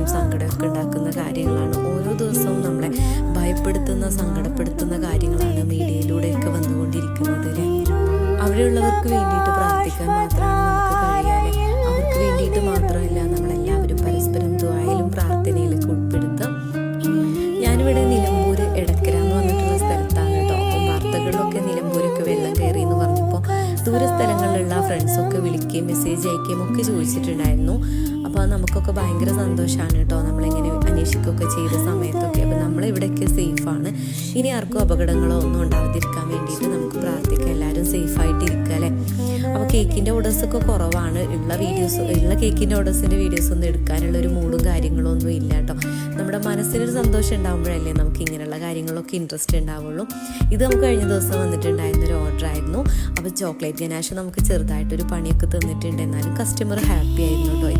ടെൻഷനെയും സങ്കടമൊക്കെ ഉണ്ടാക്കുന്ന കാര്യങ്ങളാണ്. ഓരോ ദിവസവും നമ്മളെ ഭയപ്പെടുത്തുന്ന സങ്കടപ്പെടുത്തുന്ന കാര്യങ്ങളാണ് മീഡിയയിലൂടെയൊക്കെ വന്നുകൊണ്ടിരിക്കുന്നത് അല്ലേ. അവിടെയുള്ളവർക്ക് വേണ്ടിയിട്ട് പ്രാർത്ഥിക്കാൻ മാത്രമാണ് നമുക്ക് കഴിയാതെ. അവർക്ക് വേണ്ടിയിട്ട് മാത്രമല്ല നമ്മളെല്ലാവരും പരസ്പരം ദുആയിലും പ്രാർത്ഥനയിലൊക്കെ ഉൾപ്പെടുത്തുക. ഞാനിവിടെ നിലമ്പൂർ എടക്കര എന്ന് പറഞ്ഞിട്ടുള്ള സ്ഥലത്താണ് കേട്ടോ. അപ്പം വാർത്തകളിലൊക്കെ നിലമ്പൂരൊക്കെ വെള്ളം കയറി എന്ന് പറഞ്ഞപ്പോൾ ദൂര സ്ഥലങ്ങളിലുള്ള ഫ്രണ്ട്സൊക്കെ വിളിക്കുകയും മെസ്സേജ് അയക്കുകയും ഒക്കെ ചോദിച്ചിട്ടുണ്ടായിരുന്നു. അപ്പോൾ നമുക്കൊക്കെ ഭയങ്കര സന്തോഷമാണ് കേട്ടോ, നമ്മളിങ്ങനെ അന്വേഷിക്കുകയൊക്കെ ചെയ്ത സമയത്തൊക്കെ. അപ്പോൾ നമ്മളിവിടെയൊക്കെ സേഫാണ്. ഇനി ആർക്കും അപകടങ്ങളോ ഒന്നും ഉണ്ടാവാതിരിക്കാൻ വേണ്ടിയിട്ട് നമുക്ക് പ്രാർത്ഥിക്കാം, എല്ലാവരും സേഫായിട്ടിരിക്കുക അല്ലേ. അപ്പോൾ കേക്കിൻ്റെ ഓർഡേഴ്സൊക്കെ കുറവാണ്. ഉള്ള കേക്കിൻ്റെ ഓർഡേഴ്സിൻ്റെ വീഡിയോസ് ഒന്നും എടുക്കാനുള്ളൊരു മൂഡും കാര്യങ്ങളും ഒന്നും ഇല്ല കേട്ടോ. നമ്മുടെ മനസ്സിനൊരു സന്തോഷം ഉണ്ടാകുമ്പോഴല്ലേ നമുക്ക് ഇങ്ങനെയുള്ള കാര്യങ്ങളൊക്കെ ഇൻട്രസ്റ്റ് ഉണ്ടാവുള്ളൂ. ഇത് നമുക്ക് കഴിഞ്ഞ ദിവസം വന്നിട്ടുണ്ടായിരുന്നൊരു ഓർഡർ ആയിരുന്നു. അപ്പോൾ ചോക്ലേറ്റ് ഗനാഷ് നമുക്ക് ചെറുതായിട്ടൊരു പണിയൊക്കെ തന്നിട്ടുണ്ട്, എന്നാലും കസ്റ്റമർ ഹാപ്പി ആയിരുന്നു കേട്ടോ.